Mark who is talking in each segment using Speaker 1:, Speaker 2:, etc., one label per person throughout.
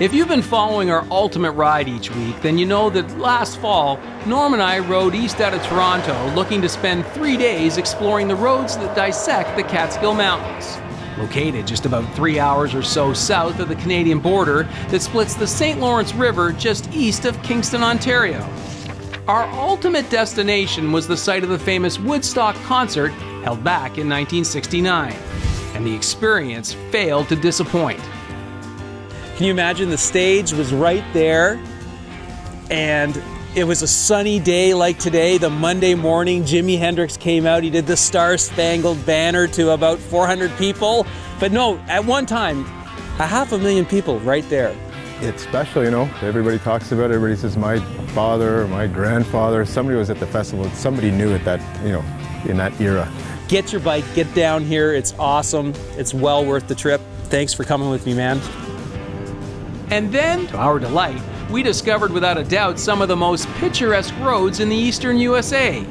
Speaker 1: If you've been following our ultimate ride each week, then you know that last fall, Norm and I rode east out of Toronto looking to spend 3 days exploring the roads that dissect the Catskill Mountains. Located just about 3 hours or so south of the Canadian border that splits the St. Lawrence River just east of Kingston, Ontario. Our ultimate destination was the site of the famous Woodstock concert held back in 1969, and the experience failed to disappoint. Can you imagine? The stage was right there, and it was a sunny day like today, the Monday morning. Jimi Hendrix came out, he did the Star-Spangled Banner to about 400 people. But no, at one time, 500,000 people right there.
Speaker 2: It's special, you know. Everybody talks about it. Everybody says my father or my grandfather. Somebody was at the festival. Somebody knew it that, you know, in that era.
Speaker 1: Get your bike, get down here. It's awesome. It's well worth the trip. Thanks for coming with me, man. And then, to our delight, we discovered without a doubt some of the most picturesque roads in the eastern USA.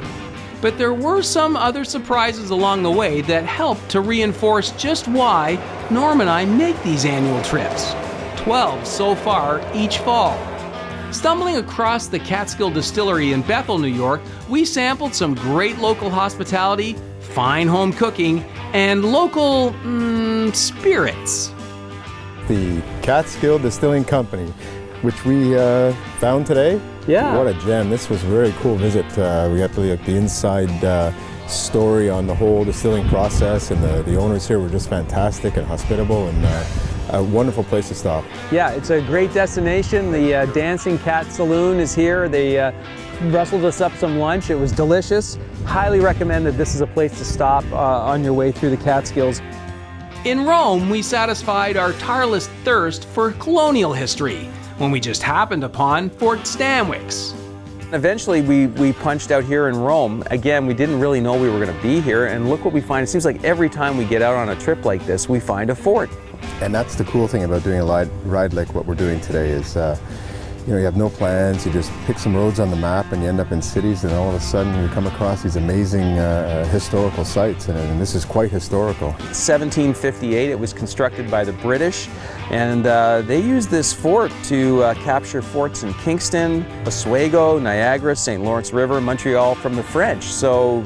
Speaker 1: But there were some other surprises along the way that helped to reinforce just why Norm and I make these annual trips. 12 so far each fall. Stumbling across the Catskill Distillery in Bethel, New York, we sampled some great local hospitality, fine home cooking, and local, spirits.
Speaker 2: The Catskill Distilling Company, which we found today.
Speaker 1: Yeah.
Speaker 2: What a gem. This was a very cool visit. We got the inside story on the whole distilling process, and the owners here were just fantastic and hospitable, and a wonderful place to stop.
Speaker 1: Yeah, it's a great destination. The Dancing Cat Saloon is here. They rustled us up some lunch. It was delicious. Highly recommend that this is a place to stop on your way through the Catskills. In Rome, we satisfied our tireless thirst for colonial history when we just happened upon Fort Stanwix. Eventually, we punched out here in Rome. Again, we didn't really know we were going to be here, and look what we find. It seems like every time we get out on a trip like this, we find a fort.
Speaker 2: And that's the cool thing about doing a ride like what we're doing today is, you know, you have no plans, you just pick some roads on the map and you end up in cities, and all of a sudden you come across these amazing historical sites, and this is quite historical. 1758, it was constructed by the British, and they used this fort to capture forts in Kingston, Oswego, Niagara, St. Lawrence River, Montreal from the French, so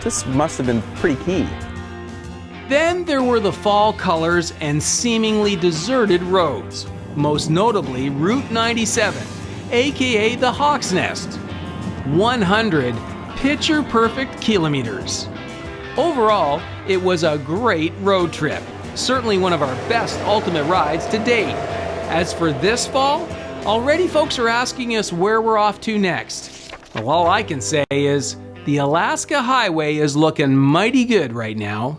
Speaker 2: this must have been pretty key. Then there were the fall colors and seemingly deserted roads. Most notably Route 97, aka the Hawk's Nest. 100 picture-perfect kilometers. Overall, it was a great road trip. Certainly one of our best ultimate rides to date. As for this fall, already folks are asking us where we're off to next. Well, all I can say is the Alaska Highway is looking mighty good right now.